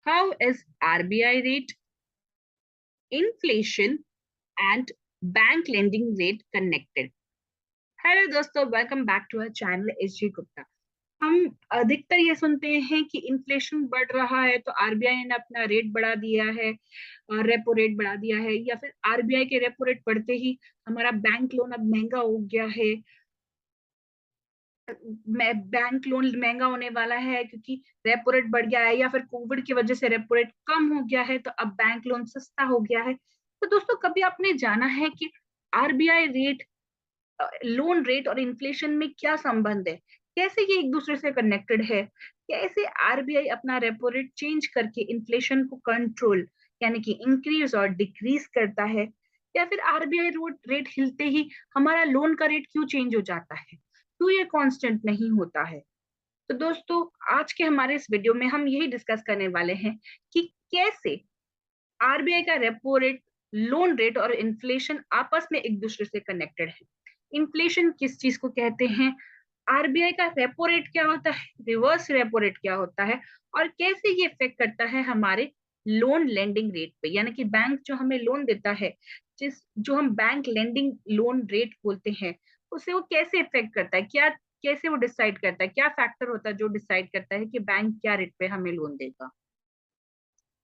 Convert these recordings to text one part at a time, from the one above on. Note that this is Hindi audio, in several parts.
How is RBI rate, inflation and bank lending rate connected? Hello दोस्तों, welcome back to our channel SG Gupta. हम अधिकतर ये सुनते हैं कि इन्फ्लेशन बढ़ रहा है तो आरबीआई ने अपना रेट बढ़ा दिया है, रेपो रेट बढ़ा दिया है, या फिर आरबीआई के रेपो रेट बढ़ते ही हमारा बैंक लोन अब महंगा हो गया है। बैंक लोन महंगा होने वाला है क्योंकि रेपो रेट बढ़ गया है, या फिर कोविड की वजह से रेपो रेट कम हो गया है तो अब बैंक लोन सस्ता हो गया है। तो दोस्तों, कभी आपने जाना है कि आरबीआई रेट, लोन रेट और इन्फ्लेशन में क्या संबंध है? कैसे ये एक दूसरे से कनेक्टेड है? कैसे आरबीआई अपना रेपो रेट चेंज करके इन्फ्लेशन को कंट्रोल, यानी कि इंक्रीज और डिक्रीज करता है? या फिर आरबीआई रेट हिलते ही हमारा लोन का रेट क्यों चेंज हो जाता है? क्यों ये कांस्टेंट नहीं होता है? तो दोस्तों, आज के हमारे इस वीडियो में हम यही डिस्कस करने वाले हैं कि कैसे आरबीआई का रेपो रेट, लोन रेट और इन्फ्लेशन आपस में एक दूसरे से कनेक्टेड है। इन्फ्लेशन किस चीज को कहते हैं, आरबीआई का रेपो रेट क्या होता है, रिवर्स रेपो रेट क्या होता है, और कैसे ये इफेक्ट करता है हमारे लोन लेंडिंग रेट पे, यानी कि बैंक जो हमें लोन देता है, जो हम बैंक लेंडिंग लोन रेट बोलते हैं, उसे वो कैसे इफेक्ट करता है, क्या कैसे वो डिसाइड करता है, क्या फैक्टर होता है जो डिसाइड करता है कि बैंक क्या रेट पे हमें लोन देगा।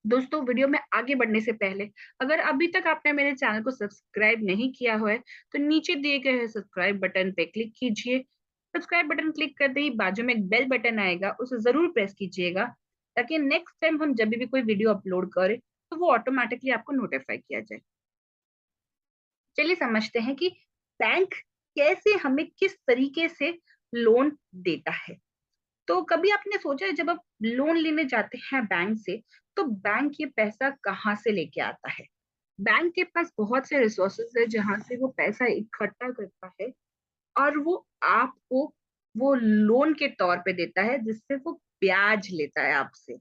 दोस्तों, वीडियो में आगे बढ़ने से पहले अगर अभी तक आपने मेरे चैनल को सब्सक्राइब नहीं किया हुआ है तो नीचे दिए गए सब्सक्राइब बटन पे क्लिक कीजिए। सब्सक्राइब बटन क्लिक करते ही बाजू में एक बेल बटन आएगा, उसे जरूर प्रेस कीजिएगा ताकि नेक्स्ट टाइम हम जब भी कोई वीडियो अपलोड करें तो वो ऑटोमेटिकली आपको नोटिफाई किया जाए। चलिए समझते हैं कि बैंक कैसे हमें किस तरीके से लोन देता है। तो कभी आपने सोचा है, जब आप लोन लेने जाते हैं बैंक से, तो बैंक ये पैसा कहाँ से लेके आता है? बैंक के पास बहुत से रिसोर्सेज है जहां से वो पैसा इकट्ठा करता है और वो आपको वो लोन के तौर पे देता है, जिससे वो ब्याज लेता है आपसे।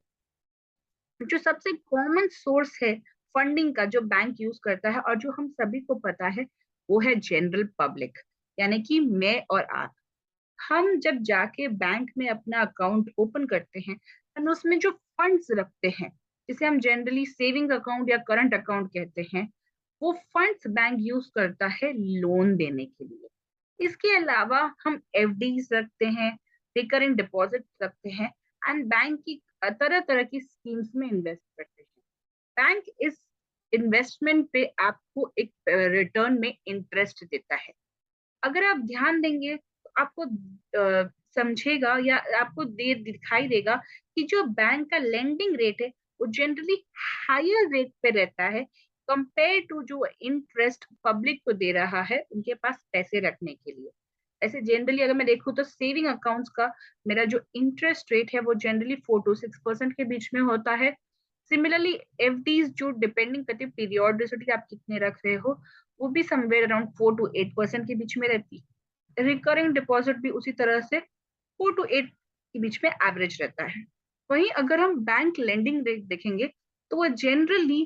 जो सबसे कॉमन सोर्स है फंडिंग का जो बैंक यूज करता है और जो हम सभी को पता है, वो है जनरल पब्लिक, यानी कि मैं और आप। हम जब जाके बैंक में अपना अकाउंट ओपन करते हैं और उसमें जो फंड्स रखते हैं, जिसे हम जनरली सेविंग अकाउंट या करंट अकाउंट कहते हैं, वो फंड्स बैंक यूज करता है लोन देने के लिए। इसके अलावा हम एफडीज रखते हैं, रिकरिंग डिपॉजिट रखते हैं, एंड बैंक की तरह तरह की स्कीम्स में इन्वेस्ट करते हैं। बैंक इस इन्वेस्टमेंट पे आपको एक रिटर्न में इंटरेस्ट देता है। अगर आप ध्यान देंगे तो आपको समझेगा या आपको दे दिखाई देगा कि जो बैंक का लेंडिंग रेट है वो जनरली हायर रेट पे रहता है कंपेयर टू जो इंटरेस्ट पब्लिक को दे रहा है उनके पास पैसे रखने के लिए। ऐसे जनरली अगर मैं देखूँ तो सेविंग अकाउंट्स का मेरा जो इंटरेस्ट रेट है वो जनरली 4 to 6% के बीच में होता है। सिमिलरली एफडीज जो डिपेंडिंग करती है पीरियोडिसिटी आप कितने रख रहे हो, वो भी समवेयर अराउंड 4 to 8% के बीच में रहती है। रिकरिंग डिपॉजिट भी उसी तरह से 4 to 8 के बीच में एवरेज रहता है। वहीं अगर हम बैंक लेंडिंग रेट देखेंगे तो वो जनरली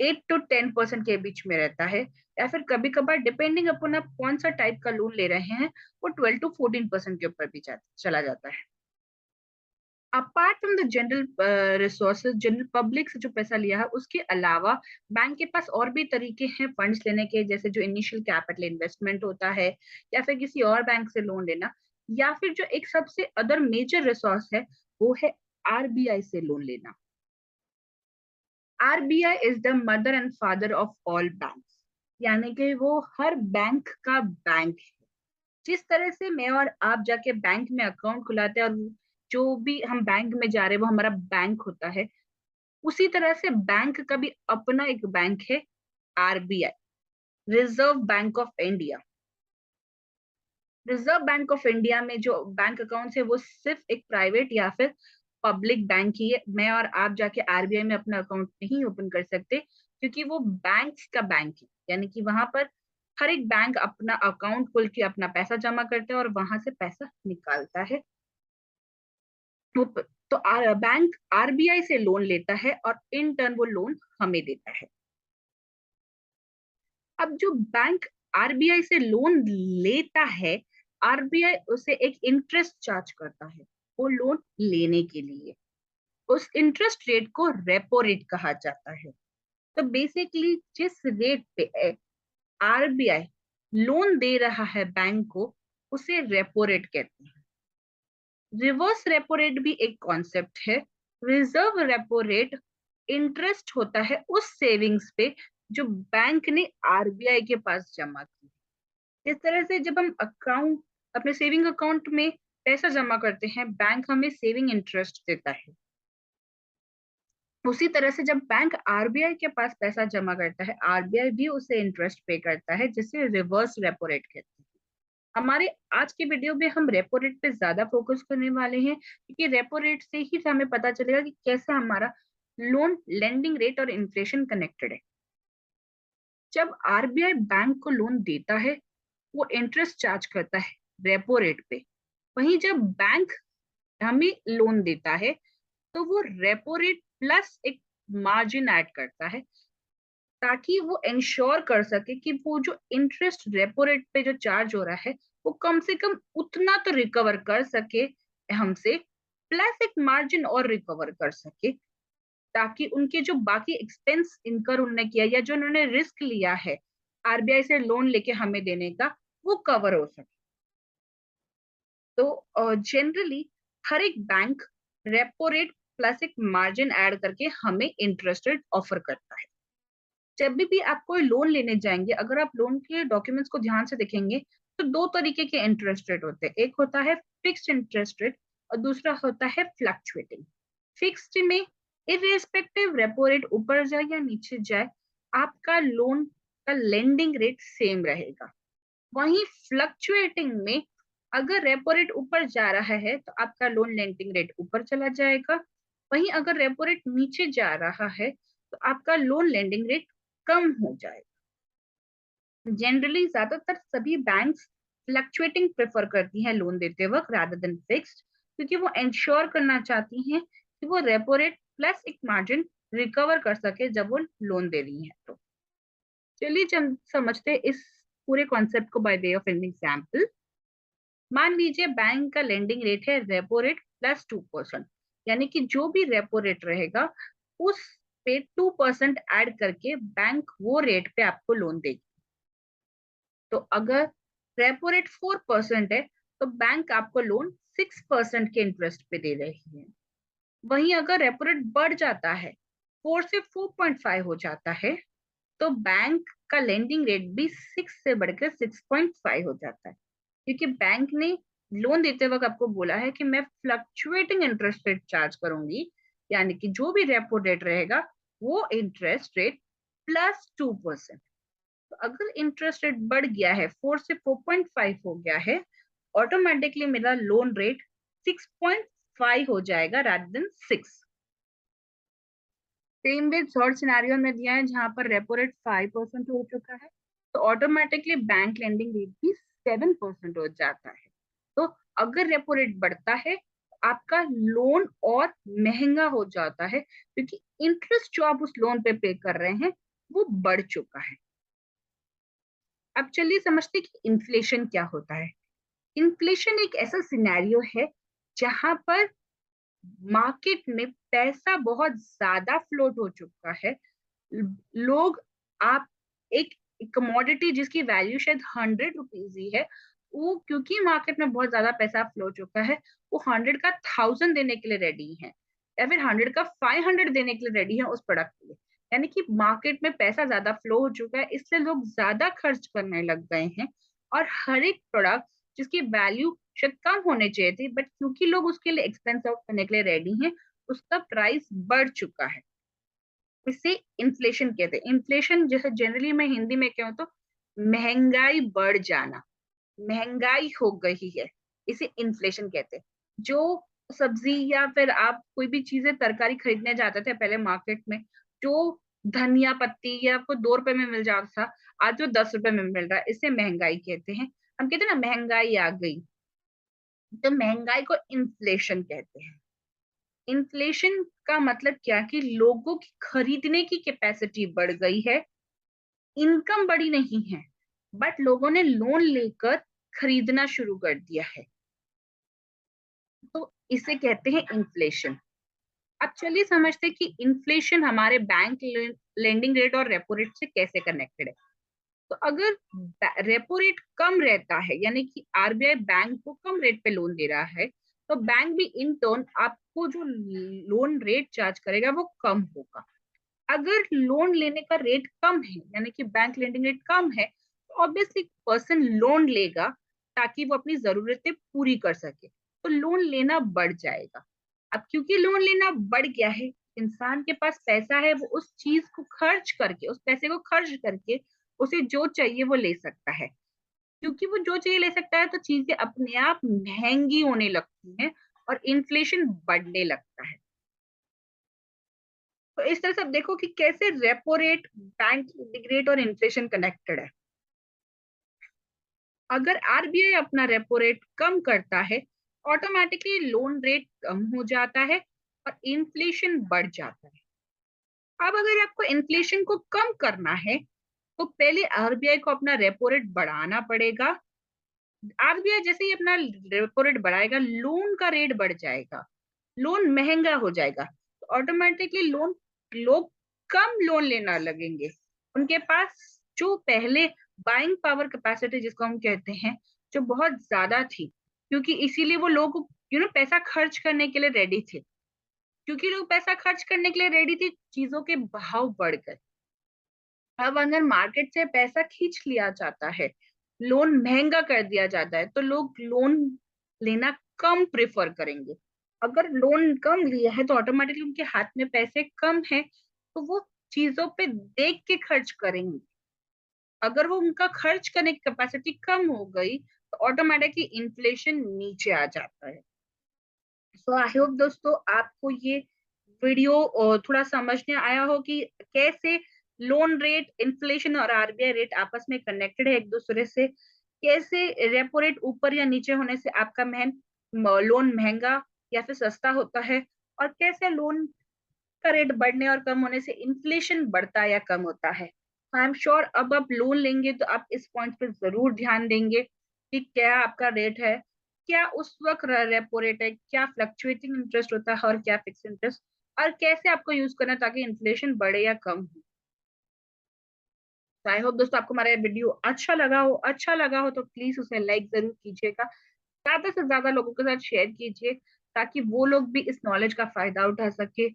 8 to 10% के बीच में रहता है, या फिर कभी कभार डिपेंडिंग अपॉन आप कौन सा टाइप का लोन ले रहे हैं, वो 12 to 14% के ऊपर भी चला जाता है। Apart from the general resources, general public से जो पैसा लिया है, उसके अलावा बैंक के पास और भी तरीके हैं फंड्स लेने के, जैसे जो इनिशियल कैपिटल इन्वेस्टमेंट होता है, या फिर किसी और बैंक से लोन लेना, या फिर जो एक सबसे अदर मेजर रिसोर्स है वो है आरबीआई से लोन लेना। RBI is the mother and father of all banks, यानी कि वो हर बैंक का बैंक है। जिस तरह से मैं और आप जाके बैंक में अकाउंट खुलाते हैं और जो भी हम बैंक में जा रहे हैं वो हमारा बैंक होता है, उसी तरह से बैंक का भी अपना एक बैंक है, RBI, reserve bank of India. Reserve bank of India में जो बैंक अकाउंट है वो सिर्फ एक प्राइवेट या फिर पब्लिक बैंक ही है। मैं और आप जाके आरबीआई में अपना अकाउंट नहीं ओपन कर सकते क्योंकि वो बैंक का बैंक है, यानी कि वहां पर हर एक बैंक अपना अकाउंट खोल के अपना पैसा जमा करता है और वहां से पैसा निकालता है। तो बैंक आरबीआई से लोन लेता है और इन टर्न वो लोन हमें देता है। अब जो बैंक आरबीआई से लोन लेता है, आरबीआई उसे एक इंटरेस्ट चार्ज करता है वो लोन लेने के लिए। उस इंटरेस्ट रेट को रेपो रेट कहा जाता है। तो बेसिकली जिस रेट पे आरबीआई लोन दे रहा है बैंक को, उसे रेपो रेट कहते हैं। रिवर्स रेपो रेट भी एक कॉन्सेप्ट है। रिजर्व रेपो रेट इंटरेस्ट होता है उस सेविंग्स पे जो बैंक ने आरबीआई के पास जमा की। इस तरह से जब हम अकाउंट अपने सेविंग अकाउंट में पैसा जमा करते हैं, बैंक हमें सेविंग इंटरेस्ट देता है। उसी तरह से जब बैंक आरबीआई के पास पैसा जमा करता है, आरबीआई भी उसे इंटरेस्ट पे करता है, जिसे रिवर्स रेपो रेट कहते हैं। हमारे आज के वीडियो में हम रेपो रेट पे ज्यादा फोकस करने वाले हैं, क्योंकि रेपो रेट से ही हमें पता चलेगा कि कैसे हमारा लोन लेंडिंग रेट और इन्फ्लेशन कनेक्टेड है। जब आरबीआई बैंक को लोन देता है, वो इंटरेस्ट चार्ज करता है रेपो रेट पे। वहीं जब बैंक हमें लोन देता है, तो वो रेपो रेट प्लस एक मार्जिन ऐड करता है, ताकि वो इंश्योर कर सके कि वो जो इंटरेस्ट रेपो रेट पे जो चार्ज हो रहा है, वो कम से कम उतना तो रिकवर कर सके हमसे, प्लस एक मार्जिन और रिकवर कर सके, ताकि उनके जो बाकी एक्सपेंस इनकर उन्होंने किया या जो उन्होंने रिस्क लिया है आरबीआई से लोन लेके हमें देने का, वो कवर हो सके। तो जनरली हर एक बैंक रेपो रेट प्लस एक मार्जिन ऐड करके हमें इंटरेस्ट रेट ऑफर करता है। जब भी आप कोई लोन लेने जाएंगे, अगर आप लोन के डॉक्यूमेंट्स को ध्यान से देखेंगे, तो दो तरीके के इंटरेस्ट रेट होते हैं। एक होता है फिक्स्ड इंटरेस्ट रेट और दूसरा होता है फ्लक्चुएटिंग। फिक्स्ड में इररिस्पेक्टिव रेपो रेट ऊपर जाए या नीचे जाए, आपका लोन का लेंडिंग रेट सेम रहेगा। वहीं फ्लक्चुएटिंग में अगर रेपो रेट ऊपर जा रहा है तो आपका लोन लेंडिंग रेट ऊपर चला जाएगा। वहीं अगर रेपो रेट नीचे जा रहा है तो आपका लोन लेंडिंग रेट कम हो जाएगा। जनरली ज्यादातर सभी बैंक्स फ्लक्चुएटिंग प्रेफर करती हैं लोन देते वक्त रादर देन फिक्स्ड, क्योंकि वो इंश्योर करना चाहती हैं कि वो रेपो रेट प्लस एक मार्जिन रिकवर कर सके जब वो लोन दे रही है। तो चलिए समझते हैं इस पूरे कॉन्सेप्ट को by way of an example. मान लीजिए बैंक का लेंडिंग रेट है रेपो रेट प्लस 2%, यानी कि जो भी रेपो रेट रहेगा उस पे 2% ऐड करके बैंक वो रेट पे आपको लोन देगी। तो अगर रेपो रेट 4% है, तो बैंक आपको लोन 6% के इंटरेस्ट पे दे रही है। वहीं अगर रेपो रेट बढ़ जाता है, 4 से 4.5 हो जाता है, तो बैंक का लेंडिंग रेट भी 6 से बढ़कर 6.5 हो जाता है, क्योंकि बैंक ने लोन देते वक्त आपको बोला है कि मैं फ्लक्चुएटिंग इंटरेस्ट रेट चार्ज करूंगी, यानी कि जो भी रेपो रेट रहेगा वो इंटरेस्ट रेट प्लस 2%। तो अगर इंटरेस्ट रेट बढ़ गया है, 4 से 4.5 हो गया है, ऑटोमेटिकली मेरा लोन रेट 6.5 हो जाएगा rather than 6। Same way third scenario में दिया है जहां पर रेपो रेट 5% हो चुका है, तो ऑटोमेटिकली बैंक लेंडिंग रेट भी 7% हो जाता है। तो अगर रेपो रेट बढ़ता है, आपका लोन और महंगा हो जाता है, क्योंकि इंटरेस्ट जो आप उस लोन पे पे कर रहे हैं वो बढ़ चुका है। अब चलिए समझते कि इन्फ्लेशन क्या होता है। इन्फ्लेशन एक ऐसा सिनेरियो है जहां पर मार्केट में पैसा बहुत ज्यादा फ्लोट हो चुका है। लोग आप एक कमोडिटी जिसकी वैल्यू शायद 100 रुपीज ही है, वो क्योंकि मार्केट में बहुत ज्यादा पैसा फ्लो चुका है, वो 100 का 1000 देने के लिए रेडी है, या फिर 100 का 500 देने के लिए रेडी है उस प्रोडक्ट के लिए। यानी कि मार्केट में पैसा ज्यादा फ्लो हो चुका है, इसलिए लोग ज्यादा खर्च करने लग गए हैं। और हर एक प्रोडक्ट जिसकी वैल्यू शायद कम होने चाहिए थी, बट क्योंकि लोग उसके लिए एक्सपेंस आउट करने के लिए रेडी हैं, उसका प्राइस बढ़ चुका है। इसे इन्फ्लेशन कहते हैं। इन्फ्लेशन जैसे जनरली मैं हिंदी में कहूँ तो महंगाई बढ़ जाना, महंगाई हो गई है, इसे इन्फ्लेशन कहते हैं। जो सब्जी या फिर आप कोई भी चीजें तरकारी खरीदने जाते थे पहले मार्केट में, जो धनिया पत्ती या आपको 2 रुपए में मिल जाता था, आज वो 10 रुपए में मिल रहा है, इसे महंगाई कहते हैं। हम कहते हैं ना महंगाई आ गई, तो महंगाई को इन्फ्लेशन कहते हैं। इन्फ्लेशन का मतलब क्या कि लोगों की खरीदने की कैपेसिटी बढ़ गई है, इनकम बढ़ी नहीं है, बट लोगों ने लोन लेकर खरीदना शुरू कर दिया है, तो इसे कहते हैं इन्फ्लेशन। अब चलिए समझते हैं कि इन्फ्लेशन हमारे बैंक लेंडिंग रेट और रेपो रेट से कैसे कनेक्टेड है। तो अगर रेपो रेट कम रहता है, यानी कि आरबीआई बैंक को कम रेट पे लोन दे रहा है, तो बैंक भी इन टर्न आपको जो लोन रेट चार्ज करेगा वो कम होगा। अगर लोन लेने का रेट कम है, यानी कि बैंक लेंडिंग रेट कम है, तो ऑब्वियसली पर्सन लोन लेगा ताकि वो अपनी जरूरतें पूरी कर सके, तो लोन लेना बढ़ जाएगा। अब क्योंकि लोन लेना बढ़ गया है, इंसान के पास पैसा है, वो उस चीज को खर्च करके, उस पैसे को खर्च करके उसे जो चाहिए वो ले सकता है। क्योंकि वो जो चाहिए ले सकता है, तो चीजें अपने आप महंगी होने लगती हैं और इन्फ्लेशन बढ़ने लगता है। तो इस तरह से आप देखो कि कैसे रेपो रेट, बैंक रेट और इन्फ्लेशन कनेक्टेड है। अगर आरबीआई अपना रेपो रेट कम करता है, ऑटोमेटिकली लोन रेट कम हो जाता है और इन्फ्लेशन बढ़ जाता है। अब अगर आपको इन्फ्लेशन को कम करना है, तो पहले आरबीआई को अपना रेपो रेट बढ़ाना पड़ेगा। आरबीआई जैसे ही अपना रेपो रेट बढ़ाएगा, लोन का रेट बढ़ जाएगा, लोन महंगा हो जाएगा, तो ऑटोमेटिकली लोग कम लोन लेना लगेंगे। उनके पास जो पहले बाइंग पावर कैपेसिटी जिसको हम कहते हैं, जो बहुत ज्यादा थी, क्योंकि इसीलिए वो लोग पैसा खर्च करने के लिए रेडी थे। क्योंकि लोग पैसा खर्च करने के लिए रेडी थे, चीजों के भाव बढ़ गए। अब अगर मार्केट से पैसा खींच लिया जाता है, लोन महंगा कर दिया जाता है, तो लोग लोन लेना कम प्रेफर करेंगे। अगर लोन कम लिया है, तो ऑटोमेटिकली उनके हाथ में पैसे कम है, तो वो चीजों पे देख के खर्च करेंगे। अगर वो उनका खर्च करने की कैपेसिटी कम हो गई, तो ऑटोमेटिकली इन्फ्लेशन नीचे आ जाता है। सो आई होप दोस्तों आपको ये वीडियो थोड़ा समझ में आया हो कि कैसे लोन रेट, इन्फ्लेशन और आरबीआई रेट आपस में कनेक्टेड है एक दूसरे से। कैसे रेपो रेट ऊपर या नीचे होने से आपका लोन महंगा या फिर सस्ता होता है, और कैसे लोन का रेट बढ़ने और कम होने से इन्फ्लेशन बढ़ता या कम होता है। आई एम श्योर अब आप लोन लेंगे तो आप इस पॉइंट पे जरूर ध्यान देंगे कि क्या आपका रेट है, क्या उस वक्त रेपो रेट है, क्या फ्लक्चुएटिंग इंटरेस्ट होता है और क्या फिक्स इंटरेस्ट, और कैसे आपको यूज करना है ताकि इन्फ्लेशन बढ़े या कम हो। आई होप दोस्तों आपको हमारा वीडियो अच्छा लगा हो तो प्लीज उसे लाइक जरूर कीजिएगा, ज्यादा से ज्यादा लोगों के साथ शेयर कीजिए, ताकि वो लोग भी इस नॉलेज का फायदा उठा सके।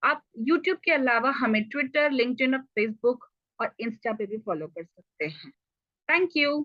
आप YouTube के अलावा हमें ट्विटर, लिंक्डइन और फेसबुक और इंस्टा पे भी फॉलो कर सकते हैं। Thank you.